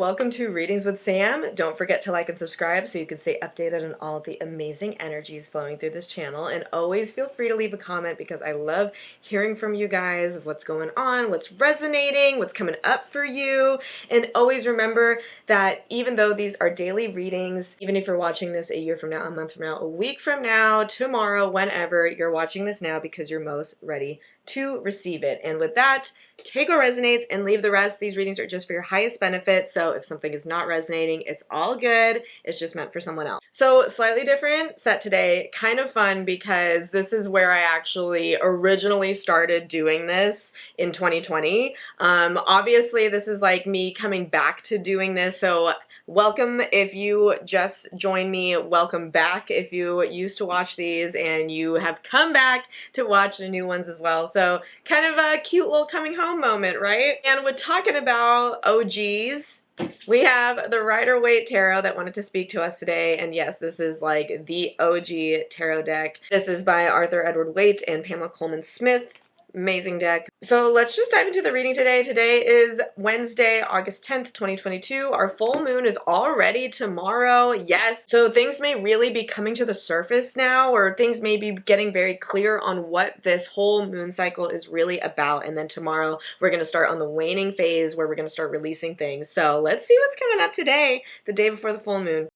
welcome to Readings with Sam. Don't forget to like and subscribe so you can stay updated on all of the amazing energies flowing through this channel. And always feel free to leave a comment because I love hearing from you guys of what's going on, what's resonating, what's coming up for you. And always remember that even though these are daily readings, even if you're watching this a year from now, a month from now, a week from now, tomorrow, whenever, you're watching this now because you're most ready to receive it. And with that, take what resonates and leave the rest. These readings are just for your highest benefit. So if something is not resonating, it's all good. It's just meant for someone else. So slightly different set today, kind of fun because this is where I actually originally started doing this in 2020. Obviously this is like me coming back to doing this. So welcome if you just joined me. Welcome back if you used to watch these and you have come back to watch the new ones as well. So kind of a cute little coming home moment, right? And we're talking about OGs. We have the Rider-Waite Tarot that wanted to speak to us today. And yes, this is like the OG tarot deck. This is by Arthur Edward Waite and Pamela Coleman Smith. Amazing deck. So let's just dive into the reading today. Today is Wednesday, August 10th, 2022. Our full moon is already tomorrow. Yes. So things may really be coming to the surface now, or things may be getting very clear on what this whole moon cycle is really about. And then tomorrow we're going to start on the waning phase where we're going to start releasing things. So let's see what's coming up today, the day before the full moon.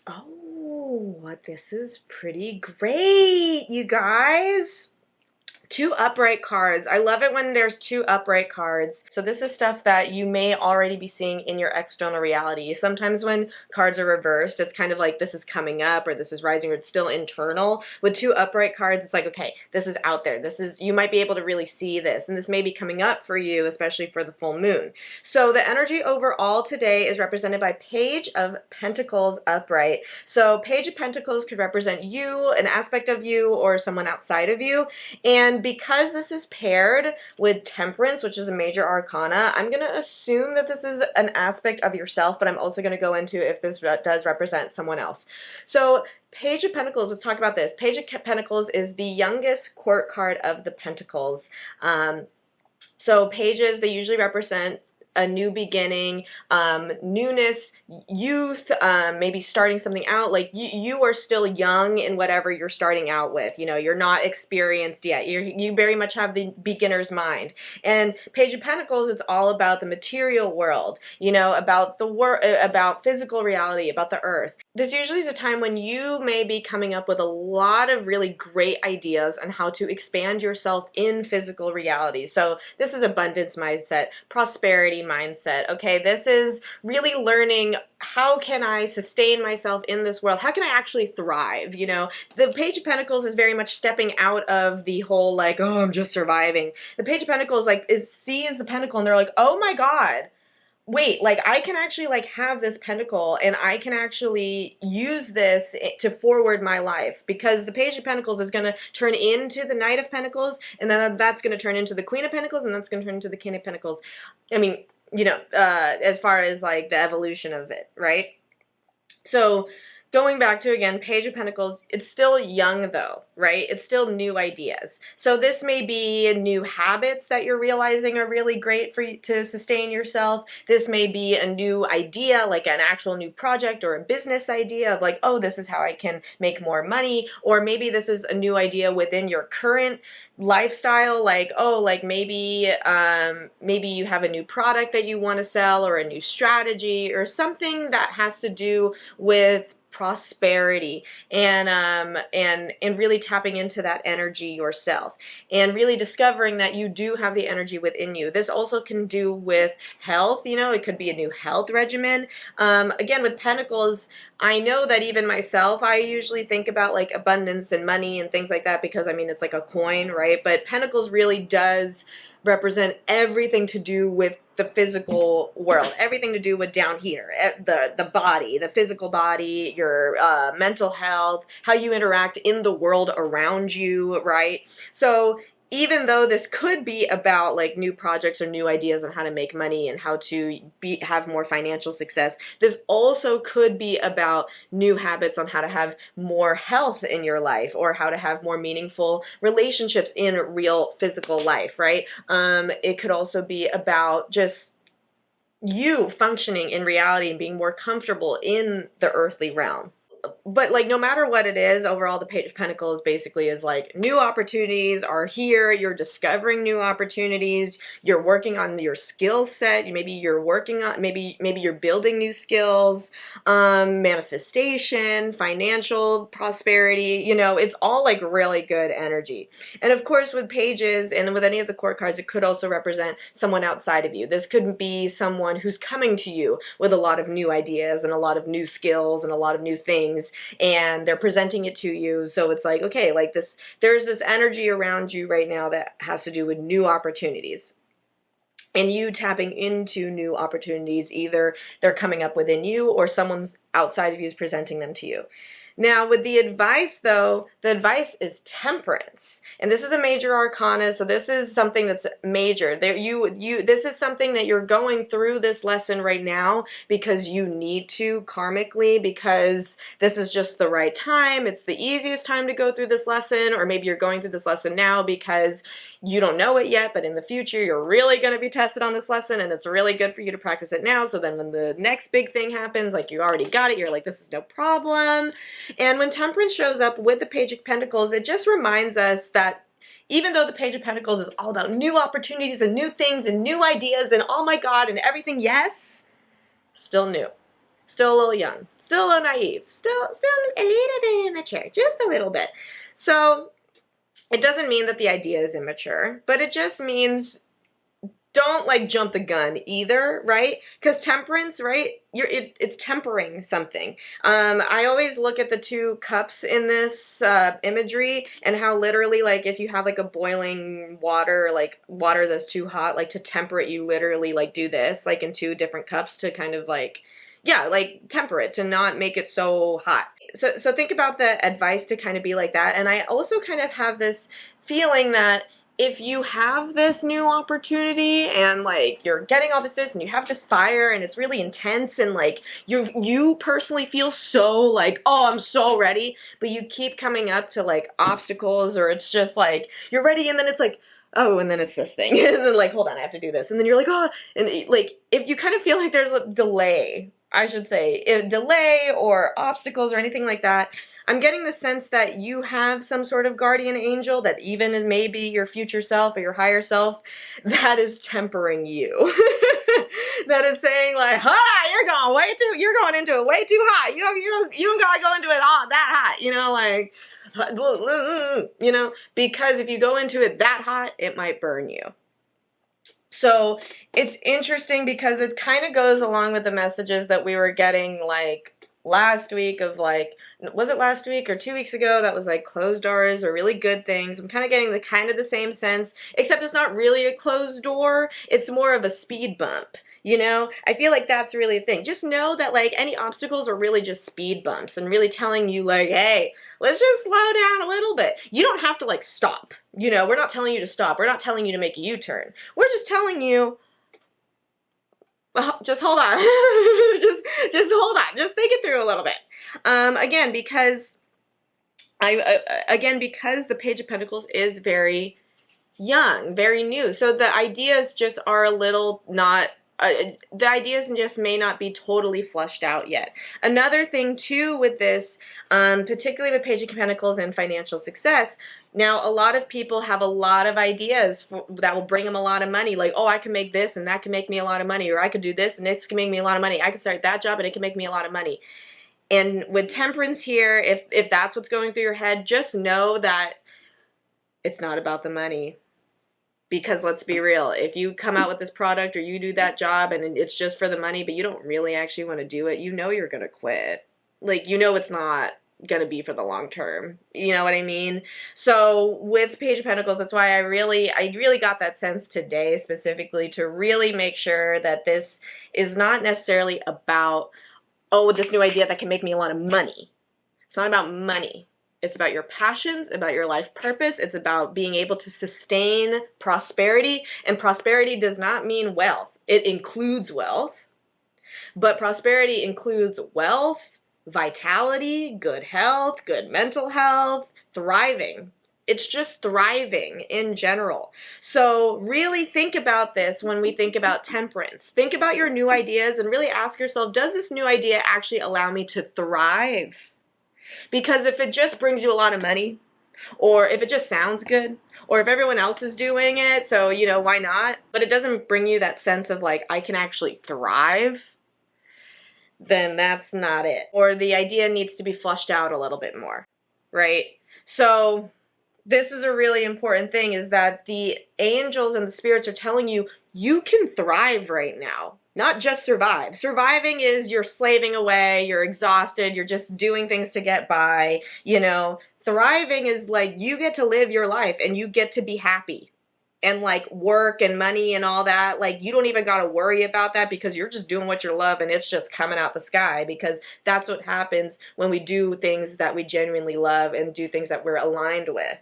Oh, this is pretty great, you guys. Two upright cards. I love it when there's two upright cards. So this is stuff that you may already be seeing in your external reality. Sometimes when cards are reversed, it's kind of like this is coming up or this is rising or it's still internal. With two upright cards, it's like, okay, this is out there. This is, you might be able to really see this, and this may be coming up for you, especially for the full moon. So the energy overall today is represented by Page of Pentacles upright. So Page of Pentacles could represent you, an aspect of you, or someone outside of you. And because this is paired with Temperance, which is a major arcana, I'm going to assume that this is an aspect of yourself, but I'm also going to go into if this does represent someone else. So Page of Pentacles, let's talk about this. Page of Pentacles is the youngest court card of the Pentacles. So pages, they usually represent a new beginning, newness, youth, maybe starting something out. Like you are still young in whatever you're starting out with. You know, you're not experienced yet. You very much have the beginner's mind. And Page of Pentacles, it's all about the material world, you know, about the about physical reality, about the earth. This usually is a time when you may be coming up with a lot of really great ideas on how to expand yourself in physical reality. So this is abundance mindset, prosperity mindset. Okay, this is really learning, how can I sustain myself in this world? How can I actually thrive? You know, the Page of Pentacles is very much stepping out of the whole like, oh, I'm just surviving. The Page of Pentacles like sees the pentacle and they're like, oh my God, wait, like I can actually like have this pentacle and I can actually use this to forward my life, because the Page of Pentacles is going to turn into the Knight of Pentacles, and then that's going to turn into the Queen of Pentacles, and that's going to turn into the King of Pentacles. I mean, you know, as far as like the evolution of it, right? So going back to, again, Page of Pentacles, it's still young though, right? It's still new ideas. So this may be new habits that you're realizing are really great for you to sustain yourself. This may be a new idea, like an actual new project or a business idea of like, oh, this is how I can make more money. Or maybe this is a new idea within your current lifestyle, like, oh, like maybe you have a new product that you want to sell, or a new strategy, or something that has to do with prosperity, and really tapping into that energy yourself and really discovering that you do have the energy within you. This also can do with health, you know, it could be a new health regimen. Again, with Pentacles, I know that even myself, I usually think about like abundance and money and things like that because I mean, it's like a coin, right? But Pentacles really does represent everything to do with the physical world, everything to do with down here, the body, the physical body, your mental health, how you interact in the world around you, right? So even though this could be about like new projects or new ideas on how to make money and how to have more financial success, this also could be about new habits on how to have more health in your life or how to have more meaningful relationships in real physical life, right? It could also be about just you functioning in reality and being more comfortable in the earthly realm. But like no matter what it is, overall the Page of Pentacles basically is like new opportunities are here. You're discovering new opportunities. You're working on your skill set. Maybe you're working on maybe you're building new skills, manifestation, financial prosperity. You know, it's all like really good energy. And of course, with pages and with any of the court cards, it could also represent someone outside of you. This could be someone who's coming to you with a lot of new ideas and a lot of new skills and a lot of new things, and they're presenting it to you. So it's like, okay, like this, there's this energy around you right now that has to do with new opportunities and you tapping into new opportunities. Either they're coming up within you or someone's outside of you is presenting them to you. Now, with the advice, though, the advice is temperance. And this is a major arcana, so this is something that's major. This is something that you're going through this lesson right now because you need to karmically, because this is just the right time. It's the easiest time to go through this lesson, or maybe you're going through this lesson now because you don't know it yet, but in the future, you're really going to be tested on this lesson, and it's really good for you to practice it now. So then when the next big thing happens, like you already got it, you're like, this is no problem. And when Temperance shows up with the Page of Pentacles, it just reminds us that even though the Page of Pentacles is all about new opportunities and new things and new ideas and oh my God and everything, yes, still new, still a little young, still a little naive, still a little bit immature, just a little bit. So it doesn't mean that the idea is immature, but it just means don't like jump the gun either, right? Because temperance, right? It's tempering something. I always look at the two cups in this imagery and how literally, like, if you have like a boiling water, like water that's too hot, like to temper it, you literally like do this, like in two different cups to kind of like, yeah, like temper it, to not make it so hot. So think about the advice to kind of be like that. And I also kind of have this feeling that if you have this new opportunity and like you're getting all this and you have this fire and it's really intense and like you personally feel so like, oh, I'm so ready, but you keep coming up to like obstacles, or it's just like you're ready and then it's like, oh, and then it's this thing and then like, hold on, I have to do this, and then you're like, oh, and like if you kind of feel like there's a delay, I should say, a delay or obstacles or anything like that, I'm getting the sense that you have some sort of guardian angel that even maybe your future self or your higher self that is tempering you. That is saying like, you're going into it way too hot. You don't gotta go into it all that hot, you know, like, you know, because if you go into it that hot, it might burn you. So it's interesting because it kind of goes along with the messages that we were getting like last week of like, was it last week or 2 weeks ago, that was like closed doors are really good things. I'm kind of getting the kind of the same sense, except it's not really a closed door. It's more of a speed bump. You know, I feel like that's really a thing. Just know that like any obstacles are really just speed bumps and really telling you like, hey, let's just slow down a little bit. You don't have to like stop. You know, we're not telling you to stop. We're not telling you to make a U-turn. We're just telling you, well, just hold on. just hold on. Just think it through a little bit. Again, because because the Page of Pentacles is very young, very new. So the ideas just are a little not, the ideas just may not be totally flushed out yet. Another thing too with this, particularly with Page of Pentacles and financial success, now a lot of people have a lot of ideas that will bring them a lot of money. Like, oh, I can make this and that can make me a lot of money, or I could do this and this can make me a lot of money. I could start that job and it can make me a lot of money. And with Temperance here, if that's what's going through your head, just know that it's not about the money. Because let's be real, if you come out with this product or you do that job and it's just for the money, but you don't really actually want to do it, you know you're going to quit. Like, you know it's not going to be for the long term. You know what I mean? So with Page of Pentacles, that's why I really got that sense today specifically to really make sure that this is not necessarily about, oh, this new idea that can make me a lot of money. It's not about money. It's about your passions, about your life purpose. It's about being able to sustain prosperity. And prosperity does not mean wealth. It includes wealth, but prosperity includes wealth, vitality, good health, good mental health, thriving. It's just thriving in general. So really think about this when we think about temperance. Think about your new ideas and really ask yourself, does this new idea actually allow me to thrive? Because if it just brings you a lot of money, or if it just sounds good, or if everyone else is doing it, so, you know, why not? But it doesn't bring you that sense of like, I can actually thrive, then that's not it. Or the idea needs to be flushed out a little bit more, right? So this is a really important thing, is that the angels and the spirits are telling you, you can thrive right now. Not just survive. Surviving is you're slaving away, you're exhausted, you're just doing things to get by, you know. Thriving is like you get to live your life and you get to be happy. And like work and money and all that, like you don't even got to worry about that because you're just doing what you love and it's just coming out the sky, because that's what happens when we do things that we genuinely love and do things that we're aligned with.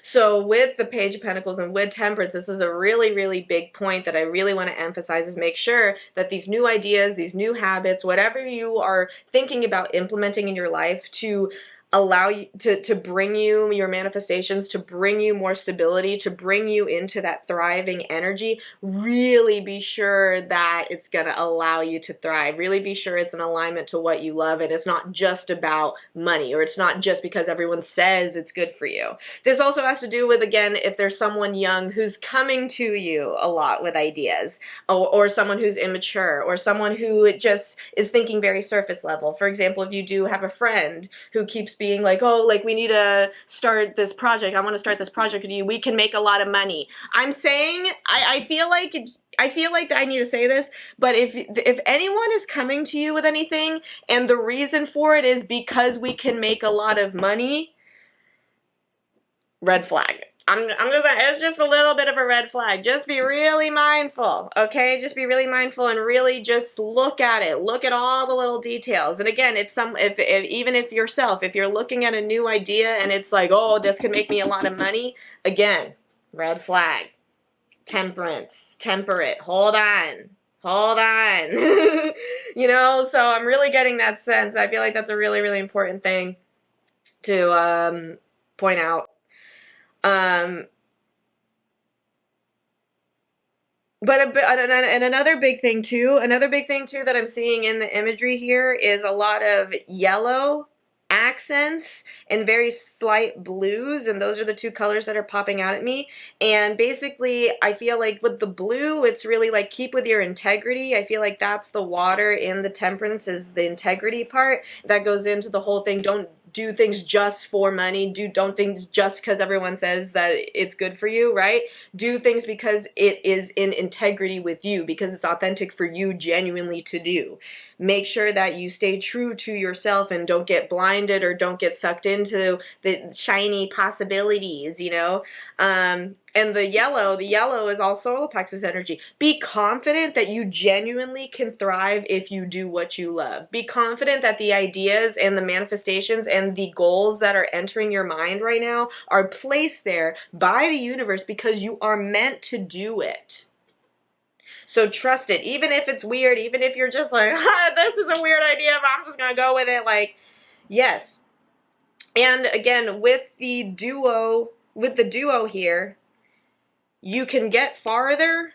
So with the Page of Pentacles and with Temperance, this is a really, really big point that I really want to emphasize, is make sure that these new ideas, these new habits, whatever you are thinking about implementing in your life to allow you to bring you your manifestations, to bring you more stability, to bring you into that thriving energy, really be sure that it's going to allow you to thrive. Really be sure it's in alignment to what you love, and it's not just about money, or it's not just because everyone says it's good for you. This also has to do with, again, if there's someone young who's coming to you a lot with ideas, or someone who's immature, or someone who just is thinking very surface level. For example, if you do have a friend who keeps being like, oh, like we need to start this project. I want to start this project with you. We can make a lot of money. I'm saying, I feel like I need to say this, but if anyone is coming to you with anything and the reason for it is because we can make a lot of money, red flag. I'm just, it's just a little bit of a red flag. Just be really mindful, okay? Just be really mindful and really just look at it. Look at all the little details. And again, even if you're looking at a new idea and it's like, oh, this could make me a lot of money, again, red flag. Temperance, temperate, hold on. You know, so I'm really getting that sense. I feel like that's a really, really important thing to point out. And another big thing too that I'm seeing in the imagery here is a lot of yellow accents and very slight blues, and those are the two colors that are popping out at me. And basically I feel like with the blue, it's really like keep with your integrity. I feel like that's the water in the Temperance, is the integrity part that goes into the whole thing. Don't do things just for money. Don't things just because everyone says that it's good for you, right? Do things because it is in integrity with you, because it's authentic for you genuinely to do. Make sure that you stay true to yourself and don't get blinded or don't get sucked into the shiny possibilities, you know? And the yellow is all solar plexus energy. Be confident that you genuinely can thrive if you do what you love. Be confident that the ideas and the manifestations and the goals that are entering your mind right now are placed there by the universe because you are meant to do it. So trust it, even if it's weird, even if you're just like, this is a weird idea, but I'm just gonna go with it. Like, yes. And again, with the duo here, you can get farther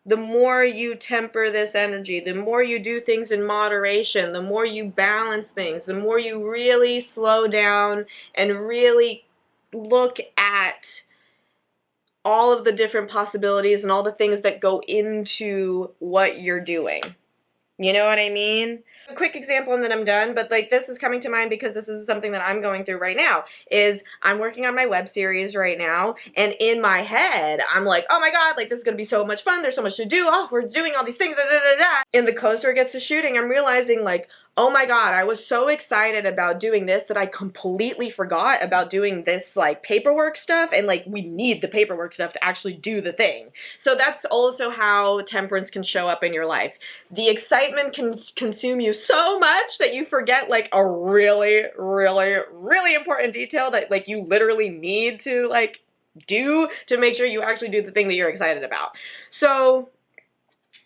the more you temper this energy, the more you do things in moderation, the more you balance things, the more you really slow down and really look at all of the different possibilities and all the things that go into what you're doing. You know what I mean? A quick example and then I'm done, but like this is coming to mind because this is something that I'm going through right now, is I'm working on my web series right now, and in my head, I'm like, oh my God, like this is going to be so much fun. There's so much to do. Oh, we're doing all these things, da, da, da, da. And the closer it gets to shooting, I'm realizing like, oh my God, I was so excited about doing this that I completely forgot about doing this like paperwork stuff, and like we need the paperwork stuff to actually do the thing. So that's also how temperance can show up in your life. The excitement can consume you so much that you forget like a really, really, really important detail that like you literally need to like do to make sure you actually do the thing that you're excited about. So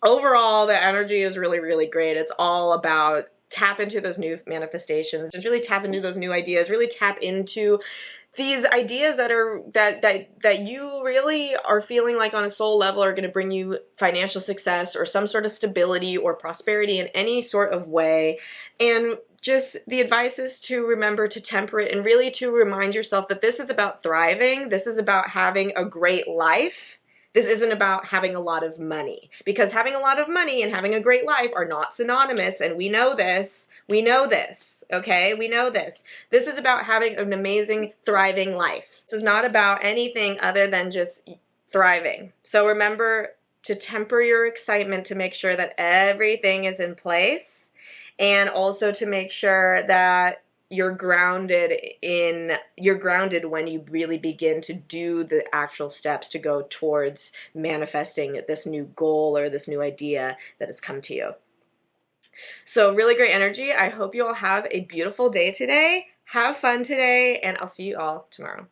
overall, the energy is really, really great. It's all about tap into those new manifestations, just really tap into those new ideas, really tap into these ideas that are that you really are feeling like on a soul level are going to bring you financial success or some sort of stability or prosperity in any sort of way. And just the advice is to remember to temper it and really to remind yourself that this is about thriving. This is about having a great life. This isn't about having a lot of money, because having a lot of money and having a great life are not synonymous, and we know this. We know this, okay? We know this. This is about having an amazing, thriving life. This is not about anything other than just thriving. So remember to temper your excitement to make sure that everything is in place, and also to make sure that you're grounded when you really begin to do the actual steps to go towards manifesting this new goal or this new idea that has come to you. So really great energy. I hope you all have a beautiful day today. Have fun today, and I'll see you all tomorrow.